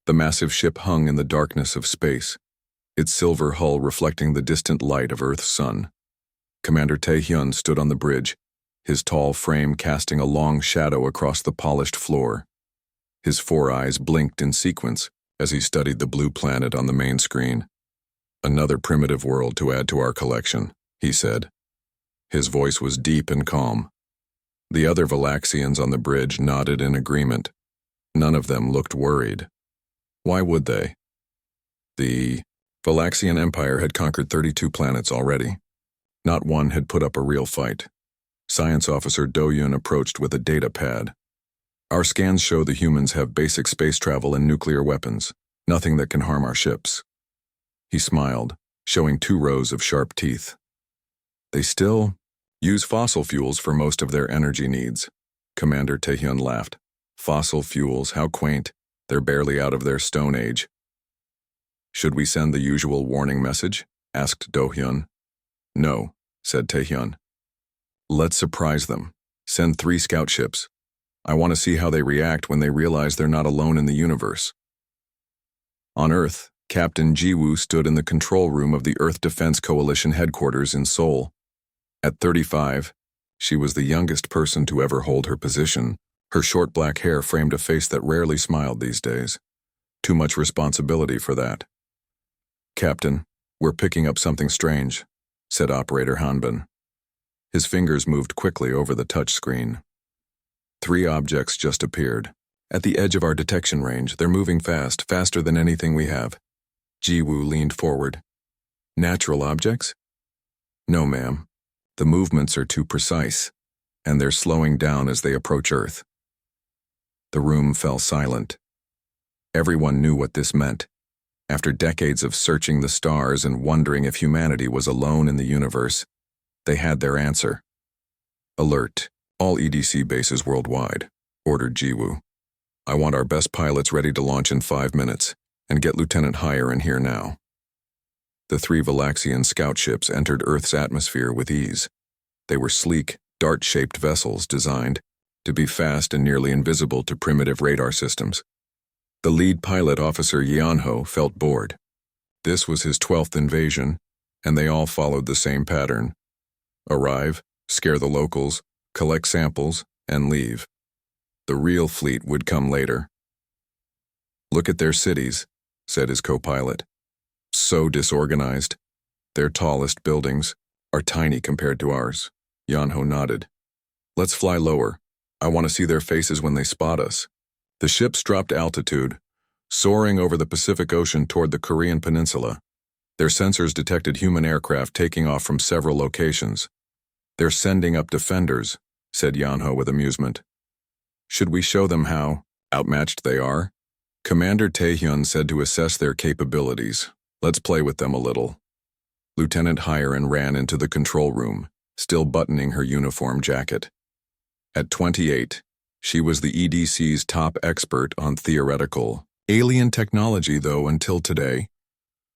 The massive ship hung in the darkness of space, its silver hull reflecting the distant light of Earth's sun. Commander Tae-hyun stood on the bridge, his tall frame casting a long shadow across the polished floor. His four eyes blinked in sequence as he studied the blue planet on the main screen. "Another primitive world to add to our collection," he said. His voice was deep and calm. The other Valaxians on the bridge nodded in agreement. None of them looked worried. Why would they? The Valaxian Empire had conquered 32 planets already. Not one had put up a real fight. Science Officer Do-yun approached with a data pad. "Our scans show the humans have basic space travel and nuclear weapons, nothing that can harm our ships." He smiled, showing 2 rows of sharp teeth. "They still use fossil fuels for most of their energy needs." Commander Tae-hyun laughed. "Fossil fuels, how quaint. They're barely out of their Stone Age." "Should we send the usual warning message?" asked Do-hyun. "No," said Tae-hyun. "Let's surprise them. Send 3 scout ships. I want to see how they react when they realize they're not alone in the universe." On Earth, Captain Ji-woo stood in the control room of the Earth Defense Coalition headquarters in Seoul. At 35, she was the youngest person to ever hold her position. Her short black hair framed a face that rarely smiled these days. Too much responsibility for that. "Captain, we're picking up something strange," said Operator Hanbin. His fingers moved quickly over the touch screen. 3 objects just appeared. At the edge of our detection range, they're moving fast, faster than anything we have. Ji-woo leaned forward. "Natural objects?" "No, ma'am. The movements are too precise, and they're slowing down as they approach Earth." The room fell silent. Everyone knew what this meant. After decades of searching the stars and wondering if humanity was alone in the universe, they had their answer. "Alert, all EDC bases worldwide," ordered Ji-woo. "I want our best pilots ready to launch in 5 minutes, and get Lieutenant Hire in here now." The 3 Valaxian scout ships entered Earth's atmosphere with ease. They were sleek, dart-shaped vessels designed to be fast and nearly invisible to primitive radar systems. The lead pilot, Officer Yeonho, felt bored. This was his 12th invasion, and they all followed the same pattern. Arrive, scare the locals, collect samples, and leave. The real fleet would come later. "Look at their cities," said his co-pilot. "So disorganized. Their tallest buildings are tiny compared to ours." Yeonho nodded. "Let's fly lower. I want to see their faces when they spot us." The ships dropped altitude, soaring over the Pacific Ocean toward the Korean peninsula. Their sensors detected human aircraft taking off from several locations. "They're sending up defenders," said Yeonho with amusement. "Should we show them how outmatched they are?" Commander Tae-hyun said to assess their capabilities. "Let's play with them a little." Lieutenant Hiren ran into the control room, still buttoning her uniform jacket. At 28, she was the EDC's top expert on theoretical alien technology, though until today,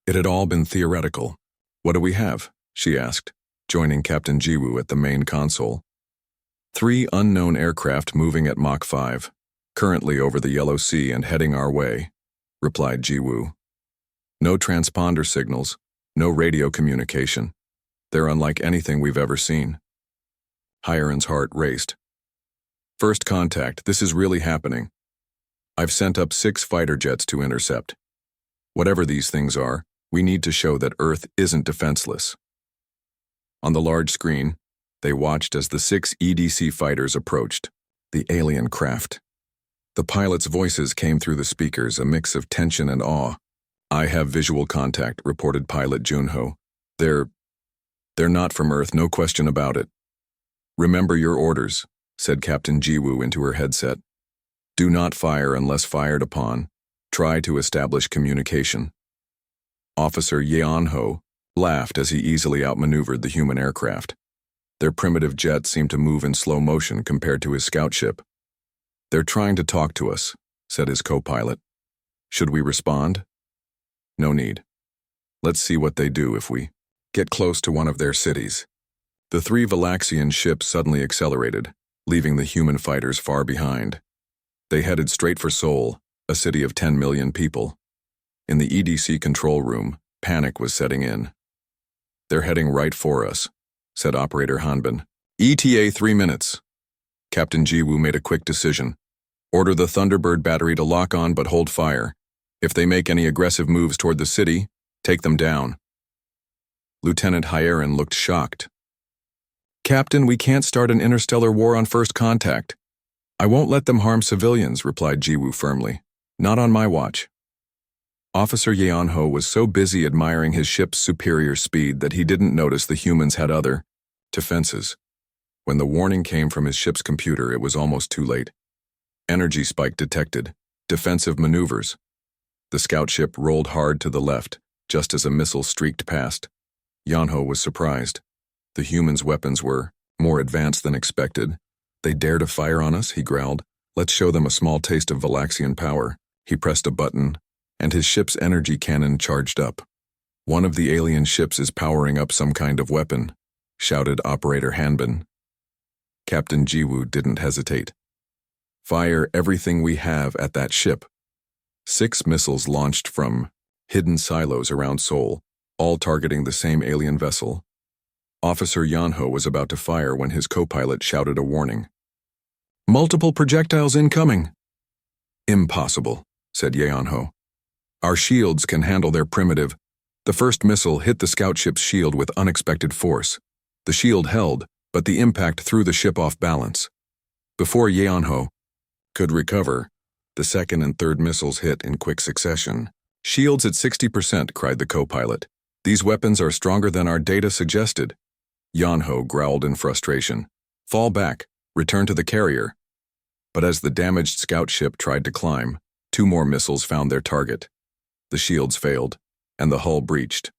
it had all been theoretical. "What do we have?" she asked, joining Captain Ji-woo at the main console. 3 unknown aircraft moving at Mach 5, currently over the Yellow Sea and heading our way, replied Ji-woo. "No transponder signals, no radio communication. They're unlike anything we've ever seen." Hiren's heart raced. "First contact, this is really happening. I've sent up 6 fighter jets to intercept. Whatever these things are, we need to show that Earth isn't defenseless." On the large screen, they watched as the 6 EDC fighters approached, the alien craft. The pilots' voices came through the speakers, a mix of tension and awe. "I have visual contact," reported pilot Junho. They're not from Earth, no question about it." "Remember your orders," said Captain Ji-woo into her headset. "Do not fire unless fired upon. Try to establish communication." Officer Yeonho laughed as he easily outmaneuvered the human aircraft. Their primitive jet seemed to move in slow motion compared to his scout ship. "They're trying to talk to us," said his co-pilot. "Should we respond?" "No need. Let's see what they do if we get close to one of their cities." The 3 Valaxian ships suddenly accelerated, leaving the human fighters far behind. They headed straight for Seoul, a city of 10 million people. In the EDC control room, panic was setting in. "They're heading right for us," said Operator Hanbin. "ETA 3 minutes." Captain Jiwoo made a quick decision. "Order the Thunderbird battery to lock on but hold fire. If they make any aggressive moves toward the city, take them down." Lieutenant Hyerin looked shocked. "Captain, we can't start an interstellar war on first contact." "I won't let them harm civilians," replied Jiwoo firmly. "Not on my watch." Officer Yeonho was so busy admiring his ship's superior speed that he didn't notice the humans had other defenses. When the warning came from his ship's computer, it was almost too late. Energy spike detected. Defensive maneuvers. The scout ship rolled hard to the left, just as a missile streaked past. Yeonho was surprised. The humans' weapons were more advanced than expected. "They dare to fire on us," he growled. "Let's show them a small taste of Valaxian power." He pressed a button, and his ship's energy cannon charged up. "One of the alien ships is powering up some kind of weapon," shouted Operator Hanbin. Captain Jiwoo didn't hesitate. "Fire everything we have at that ship." 6 missiles launched from hidden silos around Seoul, all targeting the same alien vessel. Officer Yeonho was about to fire when his co-pilot shouted a warning. "Multiple projectiles incoming." "Impossible," said Yeonho. "Our shields can handle their primitive." The first missile hit the scout ship's shield with unexpected force. The shield held, but the impact threw the ship off balance. Before Yeonho could recover, the second and third missiles hit in quick succession. "Shields at 60%, cried the co-pilot. "These weapons are stronger than our data suggested." Yeonho growled in frustration. "Fall back, return to the carrier." But as the damaged scout ship tried to climb, 2 more missiles found their target. The shields failed, and the hull breached.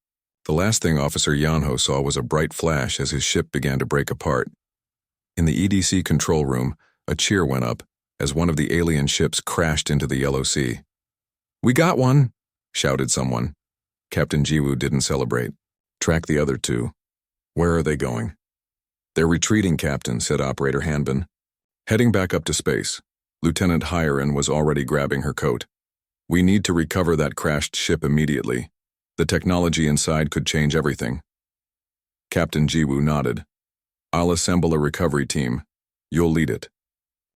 The last thing Officer Yeonho saw was a bright flash as his ship began to break apart. In the EDC control room, a cheer went up as one of the alien ships crashed into the Yellow Sea. "We got one," shouted someone. Captain Jiwoo didn't celebrate. "Track the other 2. "Where are they going?" "They're retreating, Captain," said Operator Hanbin. "Heading back up to space." Lieutenant Hyerin was already grabbing her coat. "We need to recover that crashed ship immediately. The technology inside could change everything." Captain Jiwoo nodded. "I'll assemble a recovery team. You'll lead it."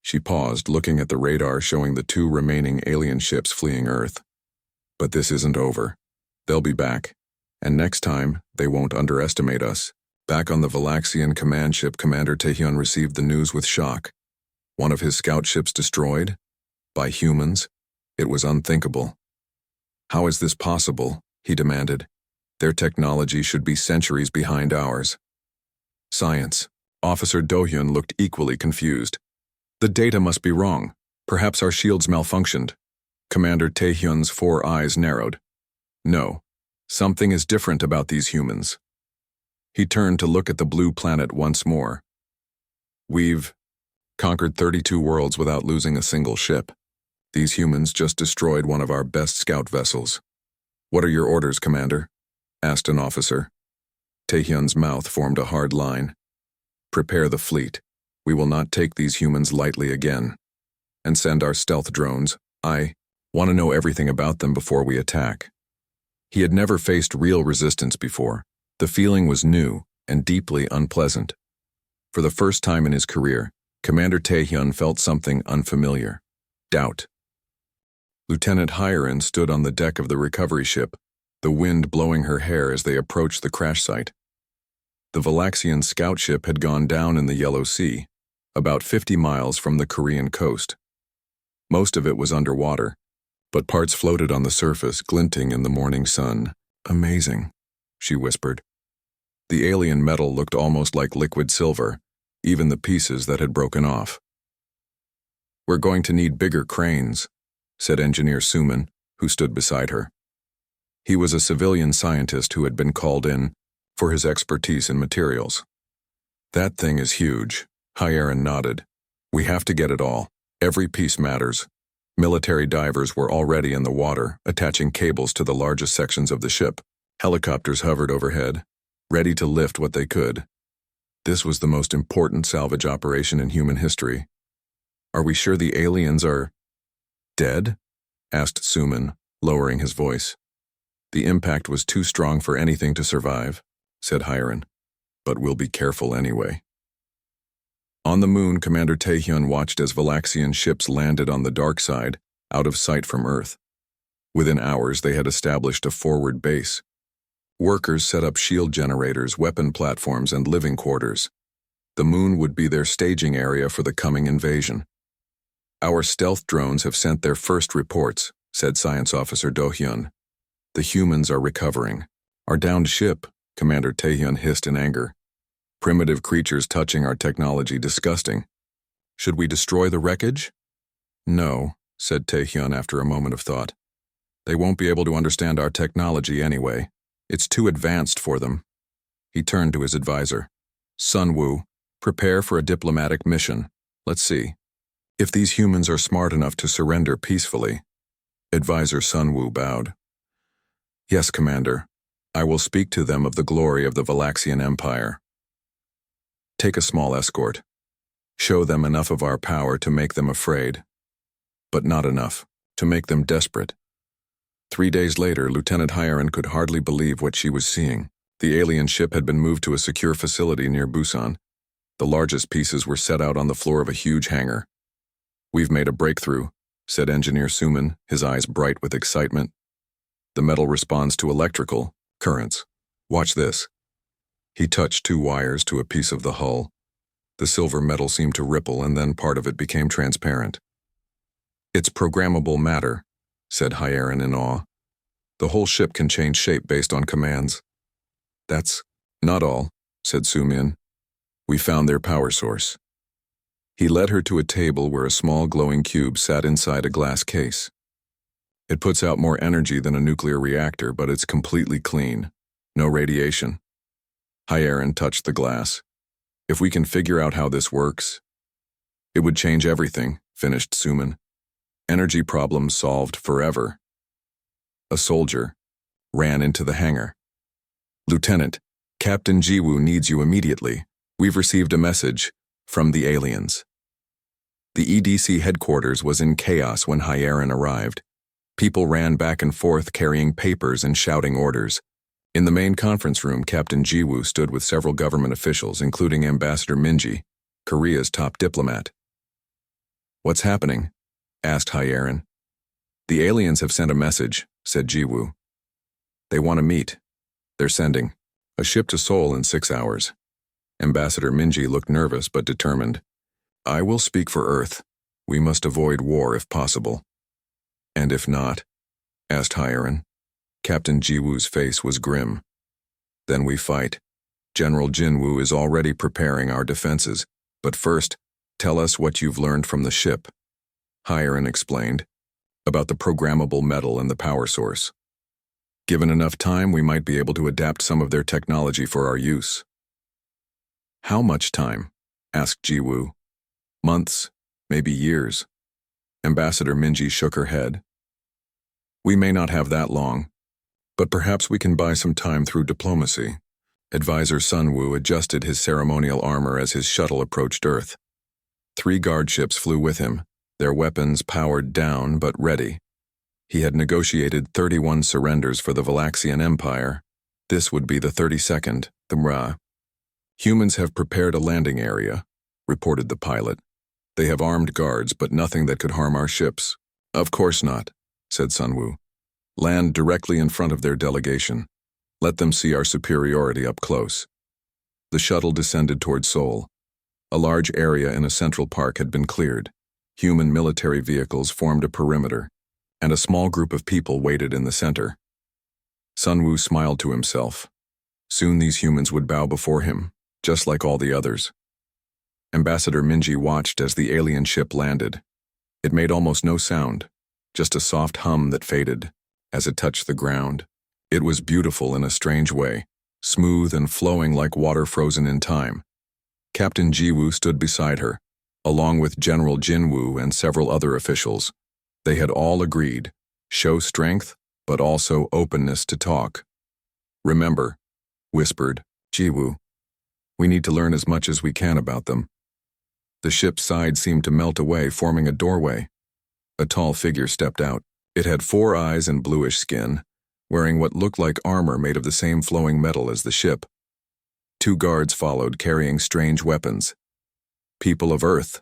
She paused, looking at the radar showing the 2 remaining alien ships fleeing Earth. "But this isn't over. They'll be back. And next time, they won't underestimate us." Back on the Valaxian command ship, Commander Taehyun received the news with shock. One of his scout ships destroyed? By humans? It was unthinkable. "How is this possible?" he demanded. "Their technology should be centuries behind ours." "Science." Officer Do-hyun looked equally confused. "The data must be wrong. Perhaps our shields malfunctioned." Commander Taehyun's 4 eyes narrowed. "No, something is different about these humans." He turned to look at the blue planet once more. "We've conquered 32 worlds without losing a single ship. These humans just destroyed one of our best scout vessels." "What are your orders, Commander?" asked an officer. Taehyun's mouth formed a hard line. "Prepare the fleet. We will not take these humans lightly again. And send our stealth drones. I want to know everything about them before we attack." He had never faced real resistance before. The feeling was new and deeply unpleasant. For the first time in his career, Commander Taehyun felt something unfamiliar. Doubt. Lieutenant Hyerin stood on the deck of the recovery ship, the wind blowing her hair as they approached the crash site. The Valaxian scout ship had gone down in the Yellow Sea, about 50 miles from the Korean coast. Most of it was underwater, but parts floated on the surface, glinting in the morning sun. "Amazing," she whispered. The alien metal looked almost like liquid silver, even the pieces that had broken off. "We're going to need bigger cranes," said Engineer Suman, who stood beside her. He was a civilian scientist who had been called in for his expertise in materials. "That thing is huge," Hyerin nodded. "We have to get it all. Every piece matters." Military divers were already in the water, attaching cables to the largest sections of the ship. Helicopters hovered overhead, ready to lift what they could. This was the most important salvage operation in human history. "Are we sure the aliens are dead?" asked Suman, lowering his voice. The impact was too strong for anything to survive, said Hiren. But we'll be careful anyway. On the moon, Commander Taehyun watched as Valaxian ships landed on the dark side, out of sight from Earth. Within hours, they had established a forward base. Workers set up shield generators, weapon platforms, and living quarters. The moon would be their staging area for the coming invasion. Our stealth drones have sent their first reports, said Science Officer Do-hyun. The humans are recovering. Our downed ship, Commander Taehyun hissed in anger. Primitive creatures touching our technology, disgusting. Should we destroy the wreckage? No, said Taehyun after a moment of thought. They won't be able to understand our technology anyway. It's too advanced for them. He turned to his advisor. Sunwoo, prepare for a diplomatic mission. Let's see. If these humans are smart enough to surrender peacefully. Advisor Sunwoo bowed. Yes, Commander. I will speak to them of the glory of the Valaxian Empire. Take a small escort. Show them enough of our power to make them afraid. But not enough to make them desperate. 3 days later, Lieutenant Hiren could hardly believe what she was seeing. The alien ship had been moved to a secure facility near Busan. The largest pieces were set out on the floor of a huge hangar. We've made a breakthrough, said Engineer Suman, his eyes bright with excitement. The metal responds to electrical currents. Watch this. He touched 2 wires to a piece of the hull. The silver metal seemed to ripple, and then part of it became transparent. It's programmable matter, said Hiren in awe. The whole ship can change shape based on commands. That's not all, said Sumin. We found their power source. He led her to a table where a small glowing cube sat inside a glass case. It puts out more energy than a nuclear reactor, but it's completely clean. No radiation. Hiren touched the glass. If we can figure out how this works, it would change everything, finished Suman. Energy problems solved forever. A soldier ran into the hangar. Lieutenant, Captain Jiwoo needs you immediately. We've received a message from the aliens. The EDC headquarters was in chaos when Hiren arrived. People ran back and forth carrying papers and shouting orders. In the main conference room, Captain Jiwoo stood with several government officials, including Ambassador Minji, Korea's top diplomat. What's happening? Asked Hiren. The aliens have sent a message, said Jiwoo. They want to meet. They're sending a ship to Seoul in 6 hours. Ambassador Minji looked nervous but determined. I will speak for Earth. We must avoid war if possible. And if not? Asked Hiren. Captain Jiwoo's face was grim. Then we fight. General Jinwoo is already preparing our defenses. But first, tell us what you've learned from the ship. Hiren explained. About the programmable metal and the power source. Given enough time, we might be able to adapt some of their technology for our use. How much time? Asked Jiwoo. Months, maybe years. Ambassador Minji shook her head. We may not have that long, but perhaps we can buy some time through diplomacy. Advisor Sunwoo adjusted his ceremonial armor as his shuttle approached Earth. 3 guard ships flew with him, their weapons powered down but ready. He had negotiated 31 surrenders for the Valaxian Empire. This would be the 32nd, the Mra. Humans have prepared a landing area, reported the pilot. They have armed guards, but nothing that could harm our ships. Of course not, said Sunwoo. Land directly in front of their delegation. Let them see our superiority up close. The shuttle descended toward Seoul. A large area in a central park had been cleared. Human military vehicles formed a perimeter, and a small group of people waited in the center. Sunwoo smiled to himself. Soon these humans would bow before him, just like all the others. Ambassador Minji watched as the alien ship landed. It made almost no sound, just a soft hum that faded as it touched the ground. It was beautiful in a strange way, smooth and flowing like water frozen in time. Captain Jiwoo stood beside her, along with General Jinwoo and several other officials. They had all agreed, show strength, but also openness to talk. Remember, whispered Jiwoo, we need to learn as much as we can about them. The ship's side seemed to melt away, forming a doorway. A tall figure stepped out. It had 4 eyes and bluish skin, wearing what looked like armor made of the same flowing metal as the ship. 2 guards followed, carrying strange weapons. "People of Earth,"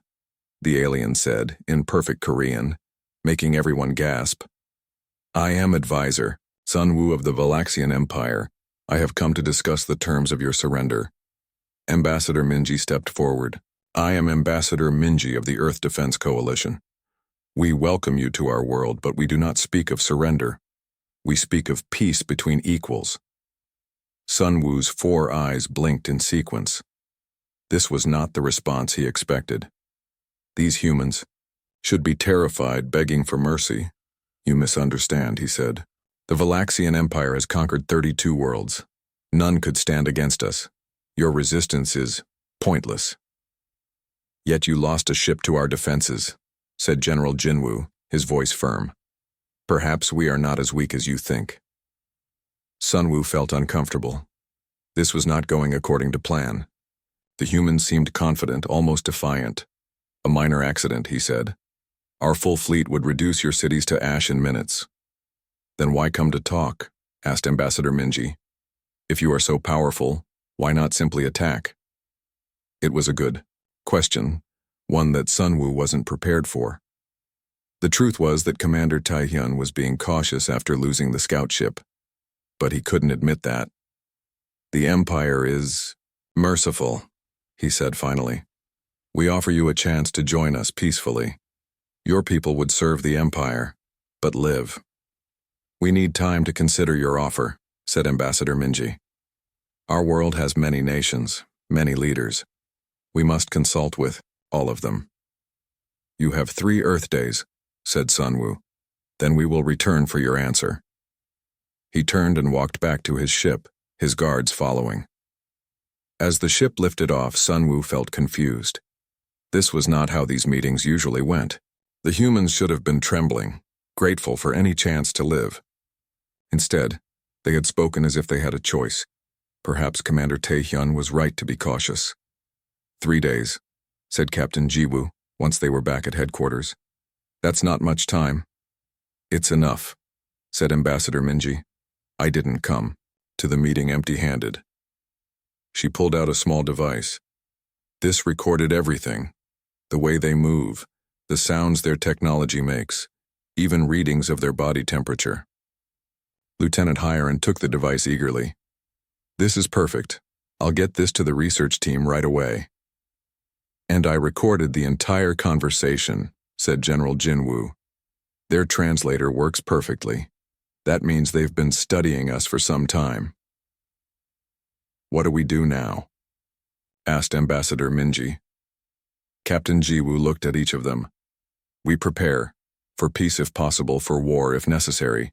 the alien said, in perfect Korean, making everyone gasp. "I am Advisor, Sun Wu of the Valaxian Empire. I have come to discuss the terms of your surrender." Ambassador Minji stepped forward. "I am Ambassador Minji of the Earth Defense Coalition. We welcome you to our world, but we do not speak of surrender. We speak of peace between equals." Sun Wu's 4 eyes blinked in sequence. This was not the response he expected. These humans should be terrified, begging for mercy. "You misunderstand," he said. "The Valaxian Empire has conquered 32 worlds. None could stand against us. Your resistance is pointless." "Yet you lost a ship to our defenses," said General Jinwoo, his voice firm. "Perhaps we are not as weak as you think." Sun Wu felt uncomfortable. This was not going according to plan. The humans seemed confident, almost defiant. "A minor accident," he said. "Our full fleet would reduce your cities to ash in minutes." "Then why come to talk?" asked Ambassador Minji. "If you are so powerful, why not simply attack?" It was a good question, one that Sun Wu wasn't prepared for. The truth was that Commander Taehyun was being cautious after losing the scout ship, but he couldn't admit that. "The Empire is merciful," he said finally. "We offer you a chance to join us peacefully. Your people would serve the Empire, but live." "We need time to consider your offer," said Ambassador Minji. "Our world has many nations, many leaders. We must consult with all of them." "You have 3 Earth days," said Sun Wu. "Then we will return for your answer." He turned and walked back to his ship, his guards following. As the ship lifted off, Sun Wu felt confused. This was not how these meetings usually went. The humans should have been trembling, grateful for any chance to live. Instead, they had spoken as if they had a choice. Perhaps Commander Taehyun was right to be cautious. 3 days, said Captain Jiwoo, once they were back at headquarters. "That's not much time." "It's enough," said Ambassador Minji. "I didn't come to the meeting empty-handed." She pulled out a small device. This recorded everything: the way they move, the sounds their technology makes, even readings of their body temperature. Lieutenant Hiren took the device eagerly. "This is perfect. I'll get this to the research team right away." "And I recorded the entire conversation," said General Jinwoo. "Their translator works perfectly. That means they've been studying us for some time." "What do we do now?" asked Ambassador Minji. Captain Jiwoo looked at each of them. "We prepare, for peace if possible, for war if necessary.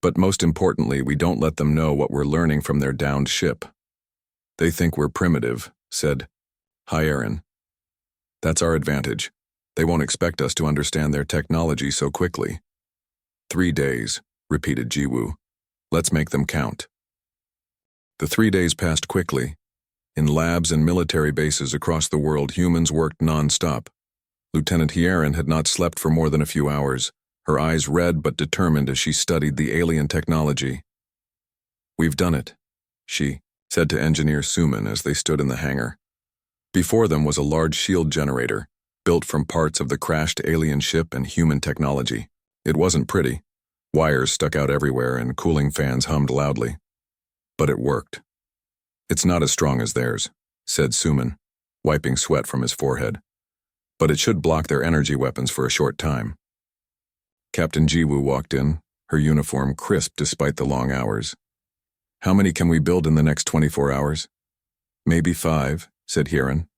But most importantly, we don't let them know what we're learning from their downed ship." "They think we're primitive," said Hiren. "That's our advantage. They won't expect us to understand their technology so quickly." 3 days, repeated Jiwoo. "Let's make them count." The 3 days passed quickly. In labs and military bases across the world, humans worked non-stop. Lieutenant Hiren had not slept for more than a few hours, her eyes red but determined as she studied the alien technology. "We've done it," she said to Engineer Suman as they stood in the hangar. Before them was a large shield generator, built from parts of the crashed alien ship and human technology. It wasn't pretty. Wires stuck out everywhere and cooling fans hummed loudly. But it worked. "It's not as strong as theirs," said Suman, wiping sweat from his forehead. "But it should block their energy weapons for a short time." Captain Jiwoo walked in, her uniform crisp despite the long hours. "How many can we build in the next 24 hours? "Maybe 5, said Hiren.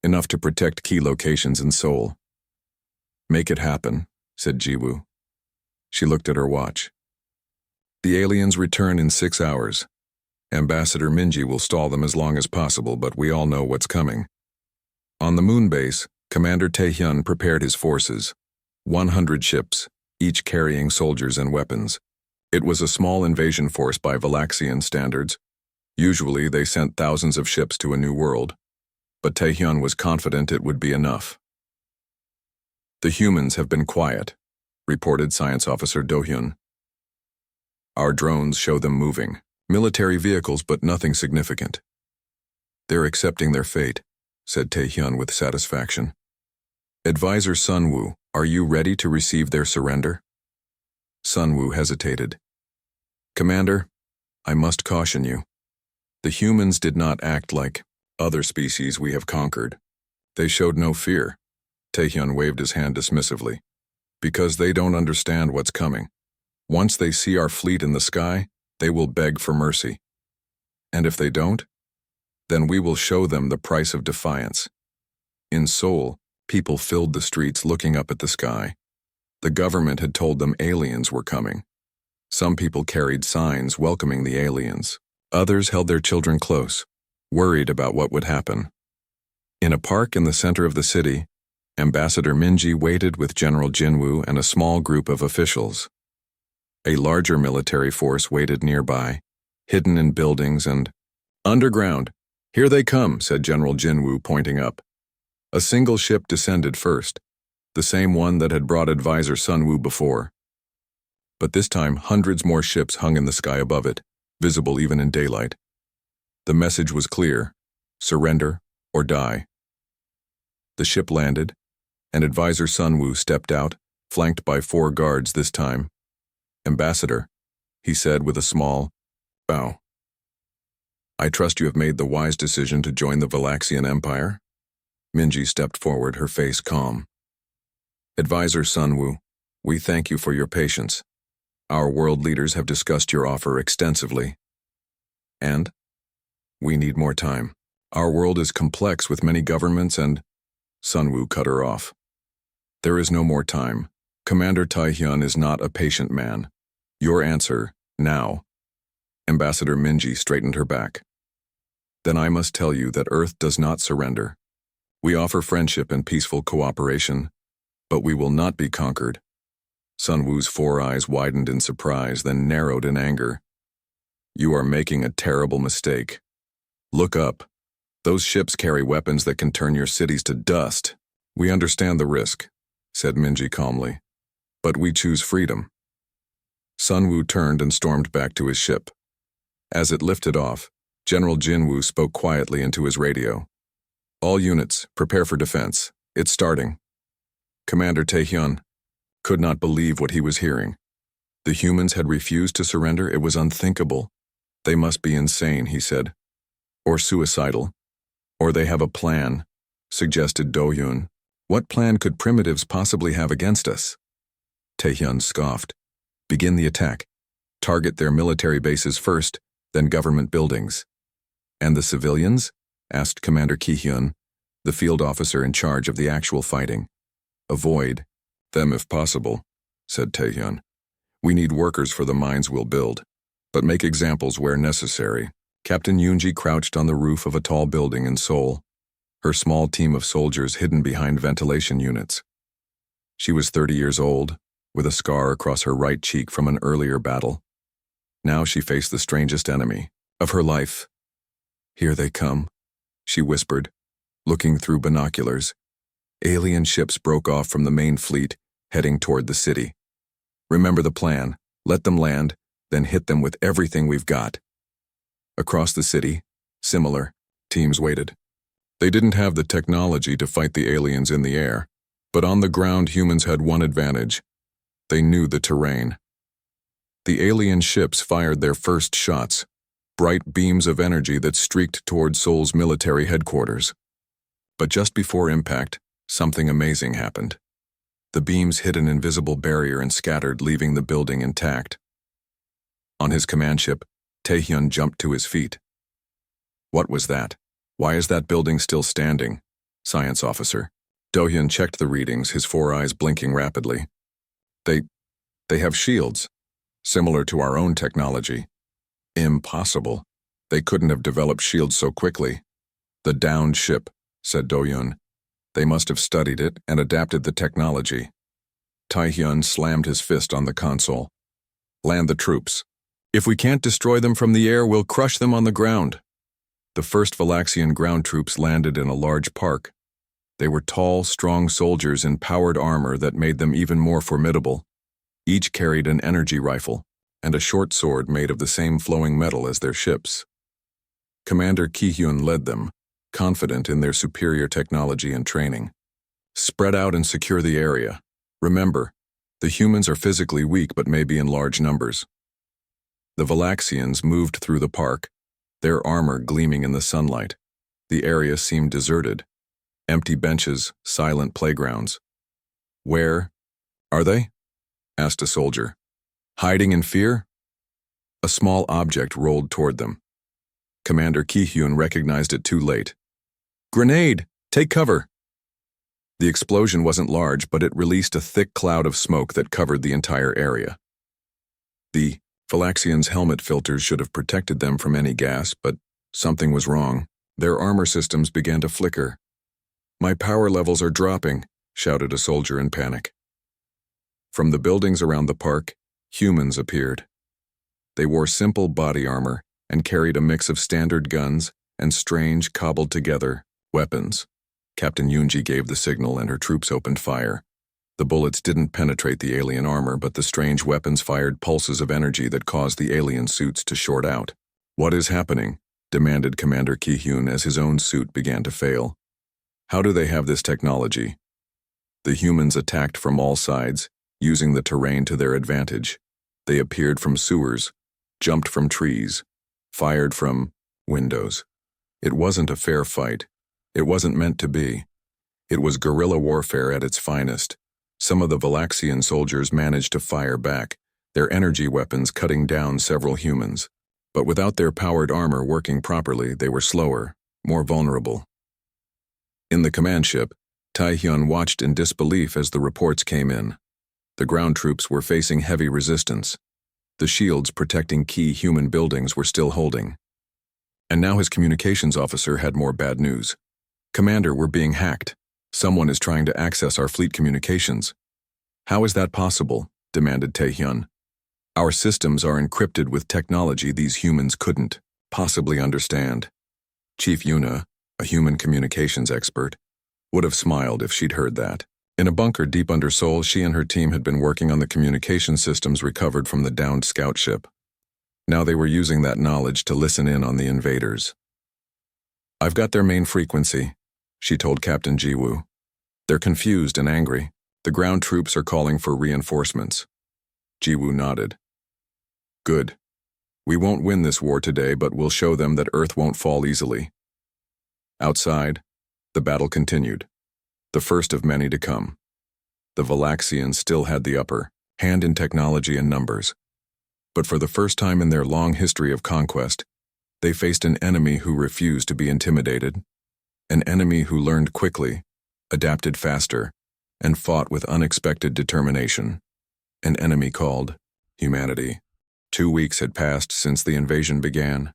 "Enough to protect key locations in Seoul." "Make it happen," said Jiwoo. She looked at her watch. "The aliens return in 6 hours. Ambassador Minji will stall them as long as possible, but we all know what's coming." On the moon base, Commander Taehyun prepared his forces. 100 ships, each carrying soldiers and weapons. It was a small invasion force by Valaxian standards. Usually they sent thousands of ships to a new world, but Taehyun was confident it would be enough. "The humans have been quiet," reported Science Officer Do-hyun. Our drones show them moving. Military vehicles, but nothing significant. They're accepting their fate, said Tae-hyun with satisfaction. Advisor Sun-woo, are you ready to receive their surrender? Sun-woo hesitated. Commander, I must caution you. The humans did not act like other species we have conquered. They showed no fear. Tae-hyun waved his hand dismissively. Because they don't understand what's coming. Once they see our fleet in the sky, they will beg for mercy. And if they don't, then we will show them the price of defiance. In Seoul, people filled the streets looking up at the sky. The government had told them aliens were coming. Some people carried signs welcoming the aliens. Others held their children close, worried about what would happen. In a park in the center of the city, Ambassador Minji waited with General Jinwoo and a small group of officials. A larger military force waited nearby, hidden in buildings and underground. Here they come, said General Jinwoo, pointing up. A single ship descended first, the same one that had brought Advisor Sun-woo before. But this time, hundreds more ships hung in the sky above it, visible even in daylight. The message was clear: surrender or die. The ship landed, and Advisor Sun-woo stepped out, flanked by 4 guards this time. Ambassador, he said with a small bow. I trust you have made the wise decision to join the Valaxian Empire? Minji stepped forward, her face calm. Advisor Sun-woo, we thank you for your patience. Our world leaders have discussed your offer extensively. And we need more time. Our world is complex with many governments and Sun-woo cut her off. There is no more time. Commander Tae-hyun is not a patient man. Your answer, now. Ambassador Minji straightened her back. Then I must tell you that Earth does not surrender. We offer friendship and peaceful cooperation, but we will not be conquered. Sun-woo's 4 eyes widened in surprise, then narrowed in anger. You are making a terrible mistake. Look up. Those ships carry weapons that can turn your cities to dust. We understand the risk, said Minji calmly, but we choose freedom. Sun-woo turned and stormed back to his ship. As it lifted off, General Jinwoo spoke quietly into his radio. All units, prepare for defense. It's starting. Commander Tae-hyun could not believe what he was hearing. The humans had refused to surrender. It was unthinkable. They must be insane, he said. Or suicidal. Or they have a plan, suggested Do-hyun. What plan could primitives possibly have against us? Tae-hyun scoffed. Begin the attack. Target their military bases first, then government buildings. And the civilians? Asked Commander Ki-hyun, the field officer in charge of the actual fighting. Avoid them if possible, said Tae-hyun. We need workers for the mines we'll build, but make examples where necessary. Captain Yoonji crouched on the roof of a tall building in Seoul, her small team of soldiers hidden behind ventilation units. She was 30 years old, with a scar across her right cheek from an earlier battle. Now she faced the strangest enemy of her life. Here they come, she whispered, looking through binoculars. Alien ships broke off from the main fleet, heading toward the city. Remember the plan. Let them land, then hit them with everything we've got. Across the city, similar teams waited. They didn't have the technology to fight the aliens in the air, but on the ground humans had one advantage. They knew the terrain. The alien ships fired their first shots, bright beams of energy that streaked toward Seoul's military headquarters. But just before impact, something amazing happened. The beams hit an invisible barrier and scattered, leaving the building intact. On his command ship, Tae-hyun jumped to his feet. What was that? Why is that building still standing? Science officer. Do-hyun checked the readings, his 4 eyes blinking rapidly. They have shields, similar to our own technology. Impossible. They couldn't have developed shields so quickly. The downed ship, said Do-hyun. They must have studied it and adapted the technology. Tae-hyun slammed his fist on the console. Land the troops. If we can't destroy them from the air, we'll crush them on the ground. The first Valaxian ground troops landed in a large park. They were tall, strong soldiers in powered armor that made them even more formidable. Each carried an energy rifle and a short sword made of the same flowing metal as their ships. Commander Ki-hyun led them, confident in their superior technology and training. Spread out and secure the area. Remember, the humans are physically weak but may be in large numbers. The Valaxians moved through the park, their armor gleaming in the sunlight. The area seemed deserted. Empty benches, silent playgrounds. "Where are they?" asked a soldier. "Hiding in fear?" A small object rolled toward them. Commander Ki-hyun recognized it too late. "Grenade! Take cover!" The explosion wasn't large, but it released a thick cloud of smoke that covered the entire area. The Valaxians' helmet filters should have protected them from any gas, but something was wrong. Their armor systems began to flicker. "My power levels are dropping," shouted a soldier in panic. From the buildings around the park, humans appeared. They wore simple body armor and carried a mix of standard guns and strange, cobbled-together weapons. Captain Yoonji gave the signal and her troops opened fire. The bullets didn't penetrate the alien armor, but the strange weapons fired pulses of energy that caused the alien suits to short out. "What is happening?" demanded Commander Ki-hyun as his own suit began to fail. "How do they have this technology?" The humans attacked from all sides, using the terrain to their advantage. They appeared from sewers, jumped from trees, fired from windows. It wasn't a fair fight. It wasn't meant to be. It was guerrilla warfare at its finest. Some of the Valaxian soldiers managed to fire back, their energy weapons cutting down several humans. But without their powered armor working properly, they were slower, more vulnerable. In the command ship, Tae-hyun watched in disbelief as the reports came in. The ground troops were facing heavy resistance. The shields protecting key human buildings were still holding. And now his communications officer had more bad news. "Commander, we're being hacked. Someone is trying to access our fleet communications." "How is that possible?" demanded Tae-hyun. "Our systems are encrypted with technology these humans couldn't possibly understand." Chief Yuna, a human communications expert, would have smiled if she'd heard that. In a bunker deep under Seoul, she and her team had been working on the communication systems recovered from the downed scout ship. Now they were using that knowledge to listen in on the invaders. "I've got their main frequency," she told Captain Ji-woo. "They're confused and angry. The ground troops are calling for reinforcements." Ji-woo nodded. "Good. We won't win this war today, but we'll show them that Earth won't fall easily." Outside, the battle continued, the first of many to come. The Valaxians still had the upper hand in technology and numbers. But for the first time in their long history of conquest, they faced an enemy who refused to be intimidated, an enemy who learned quickly, adapted faster, and fought with unexpected determination. An enemy called humanity. 2 weeks had passed since the invasion began.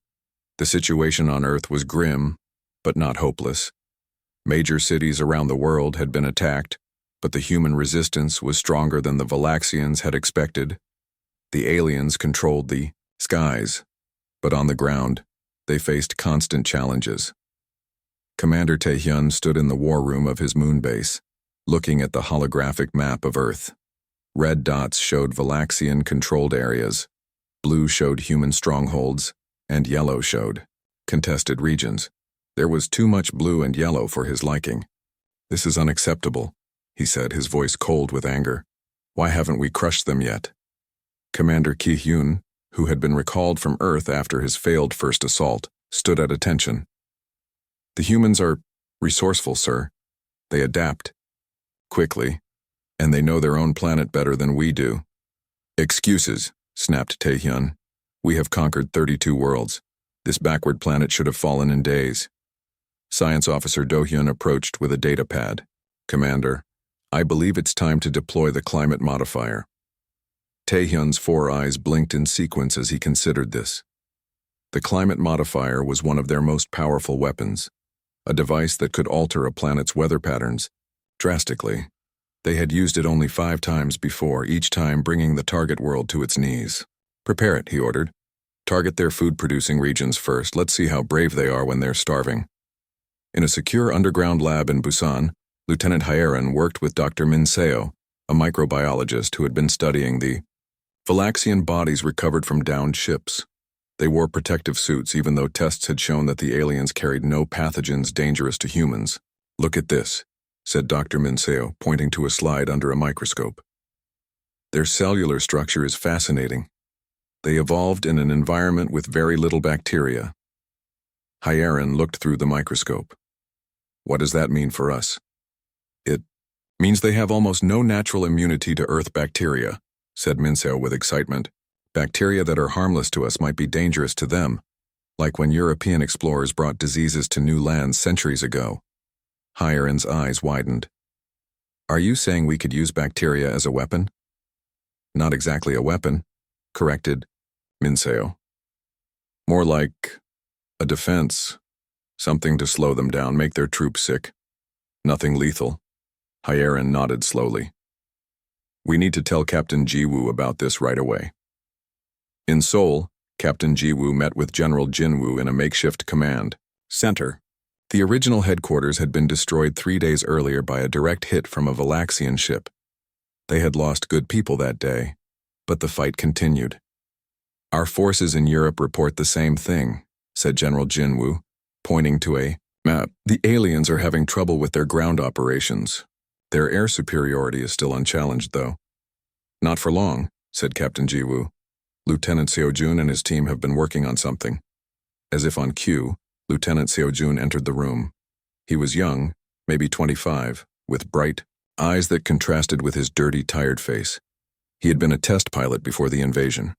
The situation on Earth was grim, but not hopeless. Major cities around the world had been attacked, but the human resistance was stronger than the Valaxians had expected. The aliens controlled the skies, but on the ground, they faced constant challenges. Commander Tae-hyun stood in the war room of his moon base, looking at the holographic map of Earth. Red dots showed Valaxian-controlled areas, blue showed human strongholds, and yellow showed contested regions. There was too much blue and yellow for his liking. "This is unacceptable," he said, his voice cold with anger. "Why haven't we crushed them yet?" Commander Ki-hyun, who had been recalled from Earth after his failed first assault, stood at attention. "The humans are resourceful, sir. They adapt quickly, and they know their own planet better than we do." "Excuses," snapped Tae-hyun. "We have conquered 32 worlds. This backward planet should have fallen in days." Science Officer Do-hyun approached with a data pad. "Commander, I believe it's time to deploy the climate modifier." Tae-hyun's 4 eyes blinked in sequence as he considered this. The climate modifier was one of their most powerful weapons, a device that could alter a planet's weather patterns drastically. They had used it only 5 times before, each time bringing the target world to its knees. "Prepare it," he ordered. "Target their food-producing regions first. Let's see how brave they are when they're starving." In a secure underground lab in Busan, Lieutenant Hyeran worked with Dr. Min Seo, a microbiologist who had been studying the Valaxian bodies recovered from downed ships. They wore protective suits even though tests had shown that the aliens carried no pathogens dangerous to humans. "Look at this," said Dr. Minseo, pointing to a slide under a microscope. "Their cellular structure is fascinating. They evolved in an environment with very little bacteria." Hyeron looked through the microscope. "What does that mean for us?" "It means they have almost no natural immunity to Earth bacteria," said Minseo with excitement. "Bacteria that are harmless to us might be dangerous to them, like when European explorers brought diseases to new lands centuries ago." Hyeron's eyes widened. "Are you saying we could use bacteria as a weapon?" "Not exactly a weapon," corrected Minseo. "More like a defense, something to slow them down, make their troops sick. Nothing lethal." Hyeron nodded slowly. "We need to tell Captain Jiwoo about this right away." In Seoul, Captain Jiwoo met with General Jinwoo in a makeshift command center. The original headquarters had been destroyed 3 days earlier by a direct hit from a Valaxian ship. They had lost good people that day, but the fight continued. "Our forces in Europe report the same thing," said General Jinwoo, pointing to a map. "The aliens are having trouble with their ground operations. Their air superiority is still unchallenged, though." "Not for long," said Captain Jiwoo. "Lieutenant Seojun and his team have been working on something." As if on cue, Lieutenant Seojun entered the room. He was young, maybe 25, with bright eyes that contrasted with his dirty, tired face. He had been a test pilot before the invasion.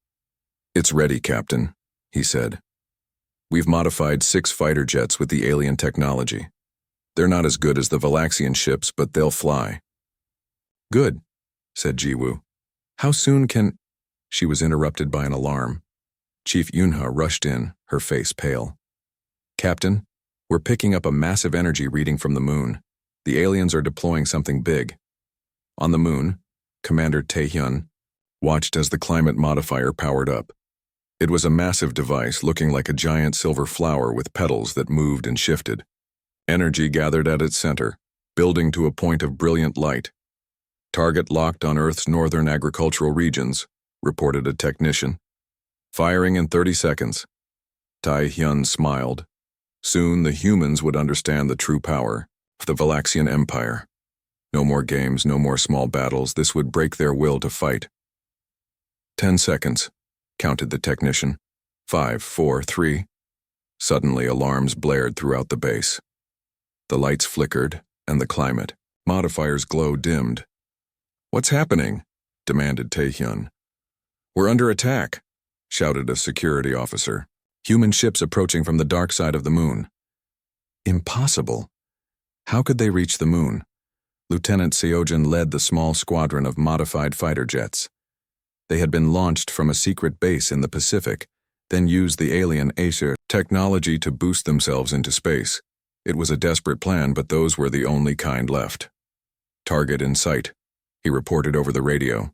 "It's ready, Captain," he said. "We've modified 6 fighter jets with the alien technology. They're not as good as the Valaxian ships, but they'll fly." "Good," said Jiwoo. "How soon can—" She was interrupted by an alarm. Chief Yunha rushed in, her face pale. "Captain, we're picking up a massive energy reading from the moon. The aliens are deploying something big." On the moon, Commander Taehyun watched as the climate modifier powered up. It was a massive device looking like a giant silver flower with petals that moved and shifted. Energy gathered at its center, building to a point of brilliant light. "Target locked on Earth's northern agricultural regions," reported a technician. "Firing in 30 seconds. Taehyun smiled. Soon the humans would understand the true power of the Valaxian Empire. No more games, no more small battles. This would break their will to fight. 10 seconds, counted the technician. 5, 4, 3. Suddenly alarms blared throughout the base. The lights flickered, and the climate modifier's glow dimmed. "What's happening?" demanded Taehyun. "We're under attack," shouted a security officer. "Human ships approaching from the dark side of the moon." Impossible. How could they reach the moon? Lieutenant Seojun led the small squadron of modified fighter jets. They had been launched from a secret base in the Pacific, then used the alien Acer technology to boost themselves into space. It was a desperate plan, but those were the only kind left. "Target in sight," he reported over the radio.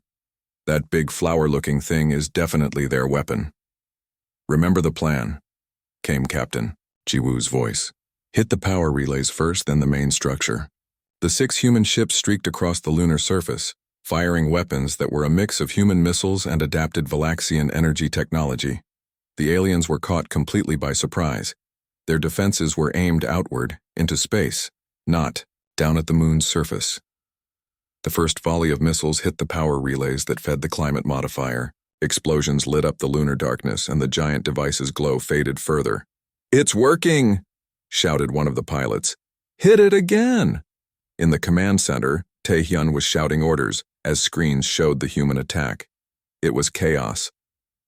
"That big flower-looking thing is definitely their weapon." "Remember the plan," came Captain Jiwoo's voice. "Hit the power relays first, then the main structure." The 6 human ships streaked across the lunar surface, firing weapons that were a mix of human missiles and adapted Valaxian energy technology. The aliens were caught completely by surprise. Their defenses were aimed outward, into space, not down at the moon's surface. The first volley of missiles hit the power relays that fed the climate modifier. Explosions lit up the lunar darkness, and the giant device's glow faded further. "It's working!" shouted one of the pilots. "Hit it again!" In the command center, Taehyun was shouting orders as screens showed the human attack. It was chaos.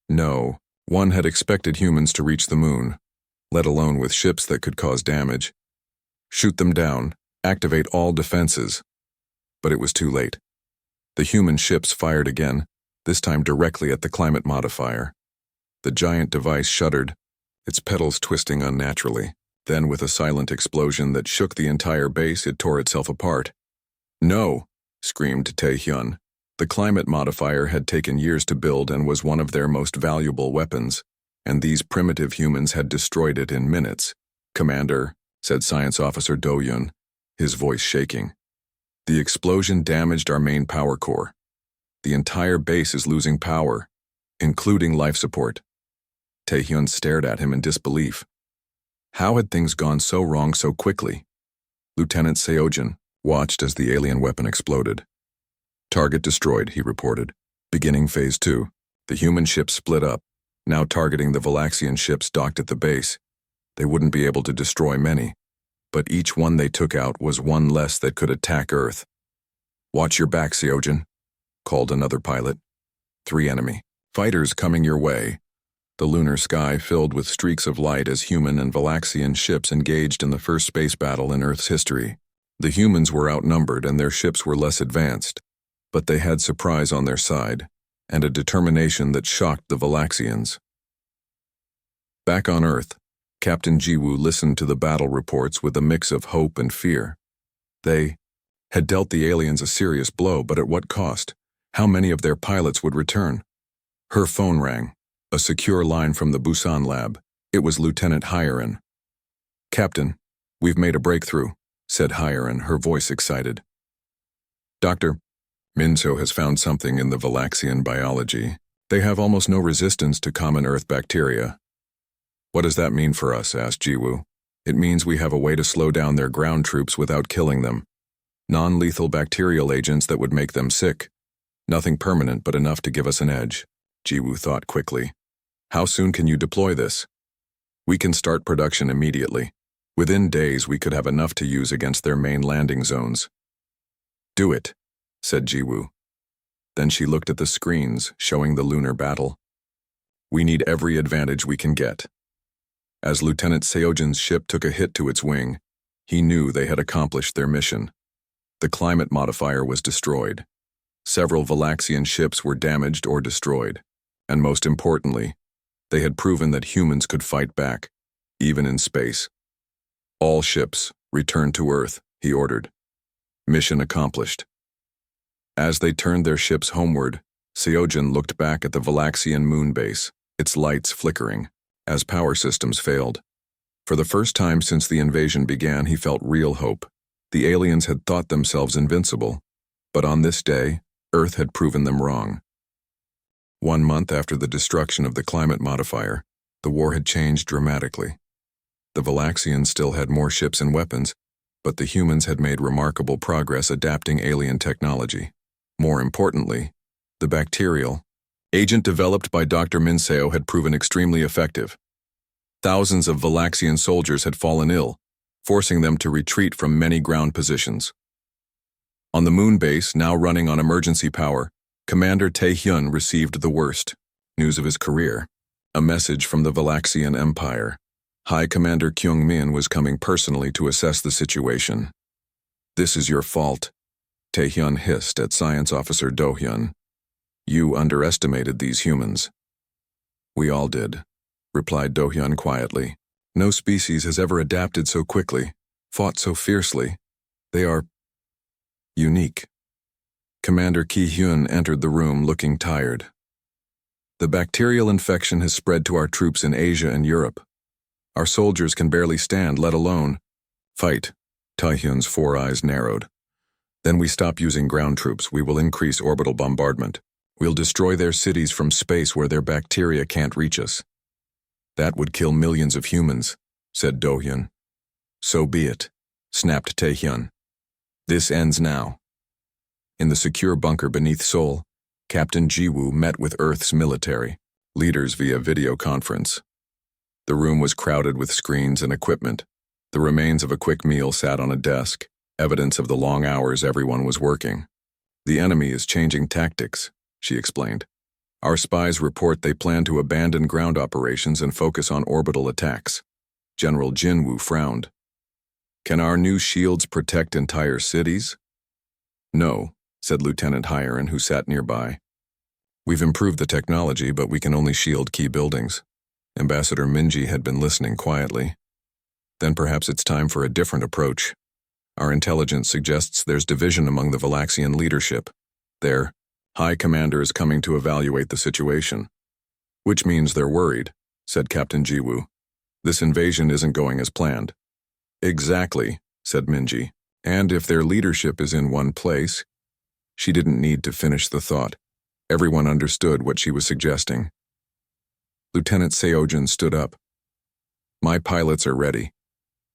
No one had expected humans to reach the moon, let alone with ships that could cause damage. Shoot them down, activate all defenses. But it was too late. The human ships fired again, this time directly at the climate modifier. The giant device shuddered, its petals twisting unnaturally. Then, with a silent explosion that shook the entire base, it tore itself apart. "No!" screamed Taehyun. The climate modifier had taken years to build and was one of their most valuable weapons, and these primitive humans had destroyed it in minutes. "Commander," said Science Officer Do-yun, his voice shaking. The explosion damaged our main power core. The entire base is losing power, including life support. Taehyun stared at him in disbelief. How had things gone so wrong so quickly? Lieutenant Seojin watched as the alien weapon exploded. Target destroyed, he reported. Beginning Phase 2. The human ships split up, now targeting the Valaxian ships docked at the base. They wouldn't be able to destroy many, but each one they took out was one less that could attack Earth. Watch your back, Seojin, called another pilot. 3 enemy fighters coming your way. The lunar sky filled with streaks of light as human and Valaxian ships engaged in the first space battle in Earth's history. The humans were outnumbered and their ships were less advanced, but they had surprise on their side, and a determination that shocked the Valaxians. Back on Earth, Captain Jiwoo listened to the battle reports with a mix of hope and fear. They had dealt the aliens a serious blow, but at what cost? How many of their pilots would return? Her phone rang, a secure line from the Busan lab. It was Lieutenant Hyerin. "Captain, we've made a breakthrough," said Hyerin, her voice excited. "Doctor, Minso has found something in the Valaxian biology. They have almost no resistance to common Earth bacteria." "What does that mean for us?" asked Jiwoo. "It means we have a way to slow down their ground troops without killing them. Non-lethal bacterial agents that would make them sick. Nothing permanent, but enough to give us an edge." Jiwoo thought quickly. "How soon can you deploy this?" "We can start production immediately. Within days, we could have enough to use against their main landing zones." "Do it," said Jiwoo. Then she looked at the screens showing the lunar battle. "We need every advantage we can get." As Lieutenant Seojin's ship took a hit to its wing, he knew they had accomplished their mission. The climate modifier was destroyed. Several Valaxian ships were damaged or destroyed, and most importantly, they had proven that humans could fight back, even in space. "All ships, return to Earth," he ordered. Mission accomplished. As they turned their ships homeward, Seojin looked back at the Valaxian moon base, its lights flickering, as power systems failed. For the first time since the invasion began, he felt real hope. The aliens had thought themselves invincible, but on this day, Earth had proven them wrong. 1 month after the destruction of the climate modifier, the war had changed dramatically. The Valaxians still had more ships and weapons, but the humans had made remarkable progress adapting alien technology. More importantly, the bacterial agent developed by Dr. Minseo had proven extremely effective. Thousands of Valaxian soldiers had fallen ill, forcing them to retreat from many ground positions. On the moon base, now running on emergency power, Commander Taehyun received the worst news of his career, a message from the Valaxian Empire. High Commander Kyung-min was coming personally to assess the situation. "This is your fault," Taehyun hissed at Science Officer Do-hyun. "You underestimated these humans." "We all did," replied Do-hyun quietly. "No species has ever adapted so quickly, fought so fiercely. They are unique." Commander Ki-hyun entered the room looking tired. "The bacterial infection has spread to our troops in Asia and Europe. Our soldiers can barely stand, let alone fight." Taehyun's 4 eyes narrowed. "Then we stop using ground troops. We will increase orbital bombardment. We'll destroy their cities from space where their bacteria can't reach us." "That would kill millions of humans," said Do-hyun. "So be it," snapped Taehyun. "This ends now." In the secure bunker beneath Seoul, Captain Jiwoo met with Earth's military leaders via video conference. The room was crowded with screens and equipment. The remains of a quick meal sat on a desk, evidence of the long hours everyone was working. "The enemy is changing tactics," she explained. "Our spies report they plan to abandon ground operations and focus on orbital attacks." General Jinwoo frowned. "Can our new shields protect entire cities?" "No," said Lieutenant Hyerin, who sat nearby. "We've improved the technology, but we can only shield key buildings." Ambassador Minji had been listening quietly. "Then perhaps it's time for a different approach. Our intelligence suggests there's division among the Valaxian leadership. Their high commander is coming to evaluate the situation." "Which means they're worried," said Captain Jiwoo. "This invasion isn't going as planned." "Exactly," said Minji. And if their leadership is in one place, she didn't need to finish the thought. Everyone understood what she was suggesting. Lieutenant Seojin stood up. My pilots are ready.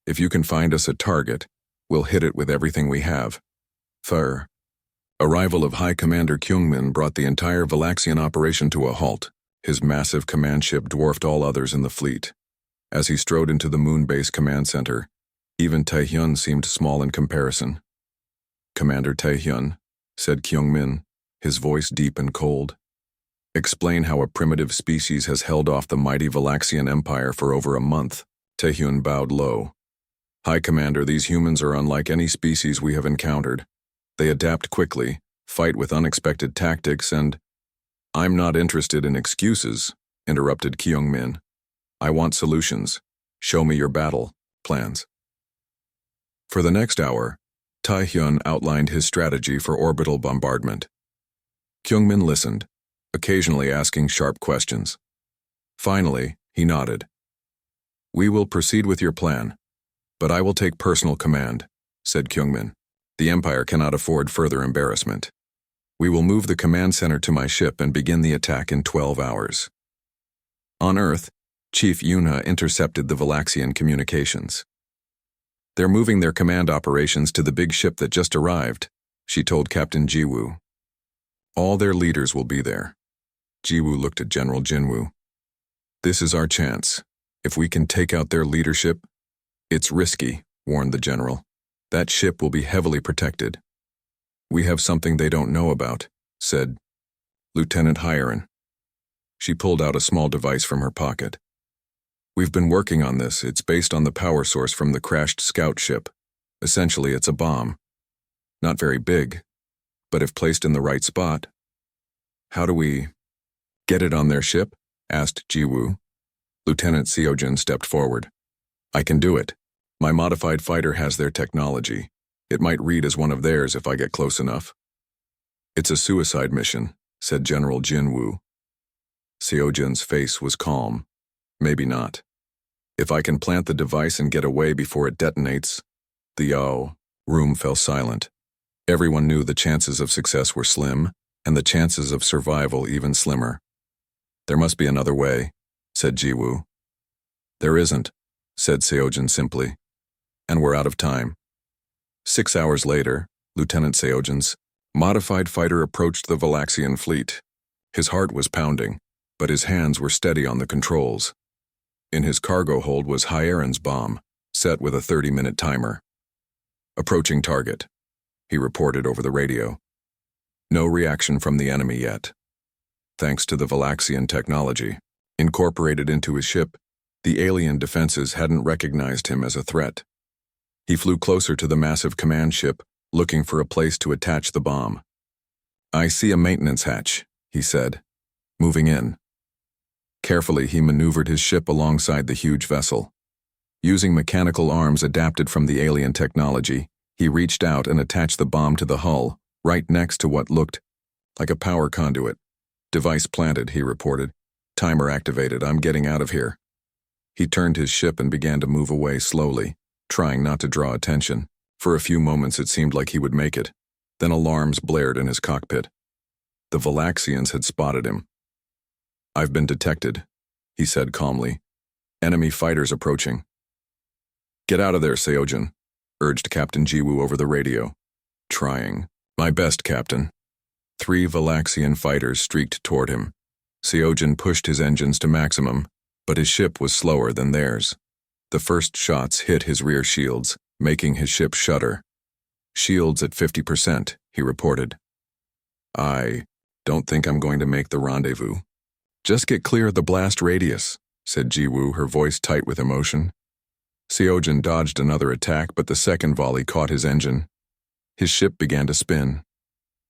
If you can find us a target, we'll hit it with everything we have. Fur. Arrival of High Commander Kyungmin brought the entire Valaxian operation to a halt. His massive command ship dwarfed all others in the fleet. As he strode into the moon base command center, even Taehyun seemed small in comparison. Commander Taehyun, said Kyungmin, his voice deep and cold. Explain how a primitive species has held off the mighty Valaxian Empire for over a month. Taehyun bowed low. High Commander, these humans are unlike any species we have encountered. They adapt quickly, fight with unexpected tactics, and— I'm not interested in excuses, interrupted Kyungmin. I want solutions. Show me your battle plans. For the next hour, Taehyun outlined his strategy for orbital bombardment. Kyungmin listened, occasionally asking sharp questions. Finally, he nodded. We will proceed with your plan, but I will take personal command, said Kyungmin. The Empire cannot afford further embarrassment. We will move the command center to my ship and begin the attack in 12 hours. On Earth, Chief Yuna intercepted the Valaxian communications. They're moving their command operations to the big ship that just arrived, she told Captain Jiwoo. All their leaders will be there. Jiwoo looked at General Jinwoo. This is our chance. If we can take out their leadership— It's risky, warned the general. That ship will be heavily protected. We have something they don't know about, said Lieutenant Hyaron. She pulled out a small device from her pocket. We've been working on this. It's based on the power source from the crashed scout ship. Essentially, it's a bomb. Not very big, but if placed in the right spot— How do we get it on their ship? Asked Jiwoo. Lieutenant Seojin stepped forward. I can do it. My modified fighter has their technology. It might read as one of theirs if I get close enough. It's a suicide mission, said General Jinwoo. Seojin's face was calm. Maybe not. If I can plant the device and get away before it detonates— The room fell silent. Everyone knew the chances of success were slim, and the chances of survival even slimmer. There must be another way, said Jiwoo. There isn't, said Seojin simply. And we're out of time. 6 hours later, Lieutenant Seojin's modified fighter approached the Valaxian fleet. His heart was pounding, but his hands were steady on the controls. In his cargo hold was Hyaron's bomb, set with a 30-minute timer. Approaching target, he reported over the radio. No reaction from the enemy yet. Thanks to the Valaxian technology incorporated into his ship, the alien defenses hadn't recognized him as a threat. He flew closer to the massive command ship, looking for a place to attach the bomb. I see a maintenance hatch, he said, moving in. Carefully, he maneuvered his ship alongside the huge vessel. Using mechanical arms adapted from the alien technology, he reached out and attached the bomb to the hull, right next to what looked like a power conduit. Device planted, he reported. Timer activated. I'm getting out of here. He turned his ship and began to move away slowly, trying not to draw attention. For a few moments it seemed like he would make it. Then alarms blared in his cockpit. The Valaxians had spotted him. I've been detected, he said calmly. Enemy fighters approaching. Get out of there, Seojin, urged Captain Jiwoo over the radio. Trying. My best, Captain. 3 Valaxian fighters streaked toward him. Seojin pushed his engines to maximum, but his ship was slower than theirs. The first shots hit his rear shields, making his ship shudder. Shields at 50%, he reported. I don't think I'm going to make the rendezvous. Just get clear of the blast radius, said Jiwoo, her voice tight with emotion. Seojin dodged another attack, but the second volley caught his engine. His ship began to spin.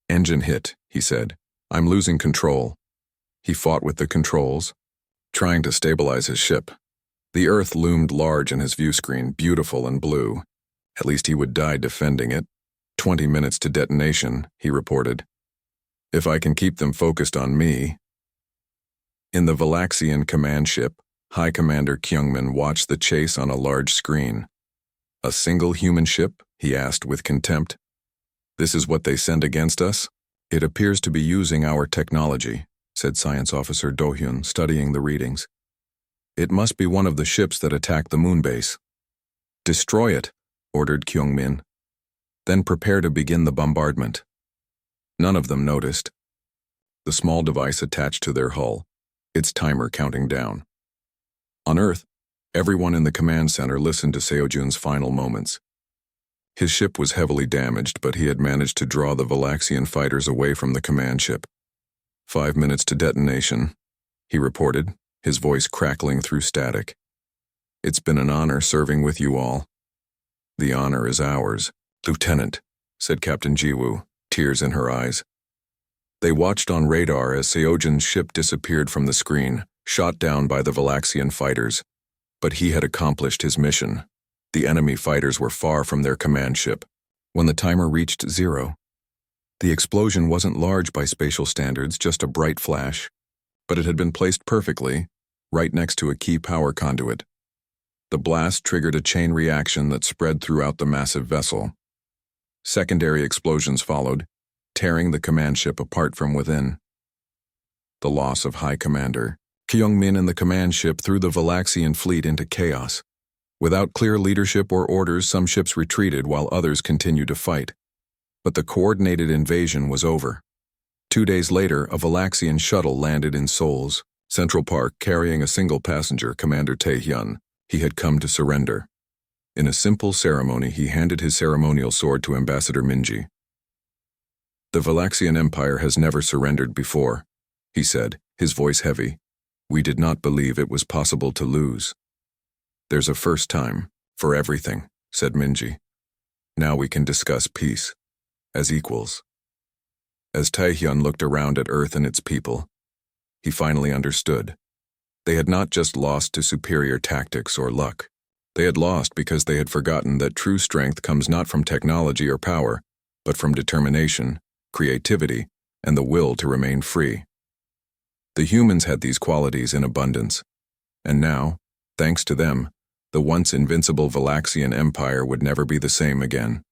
Engine hit, he said. I'm losing control. He fought with the controls, trying to stabilize his ship. The Earth loomed large in his view screen, beautiful and blue. At least he would die defending it. 20 minutes to detonation, he reported. If I can keep them focused on me. In the Valaxian command ship, High Commander Kyungmin watched the chase on a large screen. A single human ship he asked with contempt. "This is what they send against us?" "It appears to be using our technology," said Science Officer Do-hyun, studying the readings. "It must be one of the ships that attacked the moon base." "Destroy it," ordered Kyung-min. "Then prepare to begin the bombardment." None of them noticed. The small device attached to their hull, its timer counting down. On Earth, everyone in the command center listened to Seojun's final moments. His ship was heavily damaged, but he had managed to draw the Valaxian fighters away from the command ship. 5 minutes to detonation, he reported, his voice crackling through static. "It's been an honor serving with you all." "The honor is ours, Lieutenant," said Captain Jiwoo, tears in her eyes. They watched on radar as Seojun's ship disappeared from the screen, shot down by the Valaxian fighters. But he had accomplished his mission. The enemy fighters were far from their command ship. When the timer reached 0, the explosion wasn't large by spatial standards, just a bright flash, but it had been placed perfectly, right next to a key power conduit. The blast triggered a chain reaction that spread throughout the massive vessel. Secondary explosions followed, tearing the command ship apart from within. The loss of High Commander Kyung-min and the command ship threw the Valaxian fleet into chaos. Without clear leadership or orders, some ships retreated while others continued to fight. But the coordinated invasion was over. 2 days later, a Valaxian shuttle landed in Seoul's Central Park carrying a single passenger, Commander Tae-hyun. He had come to surrender. In a simple ceremony, he handed his ceremonial sword to Ambassador Minji. "The Valaxian Empire has never surrendered before," he said, his voice heavy. "We did not believe it was possible to lose." "There's a first time, for everything," said Minji. "Now we can discuss peace, as equals." As Tae-hyun looked around at Earth and its people, he finally understood. They had not just lost to superior tactics or luck. They had lost because they had forgotten that true strength comes not from technology or power, but from determination, creativity, and the will to remain free. The humans had these qualities in abundance, and now, thanks to them, the once invincible Valaxian Empire would never be the same again.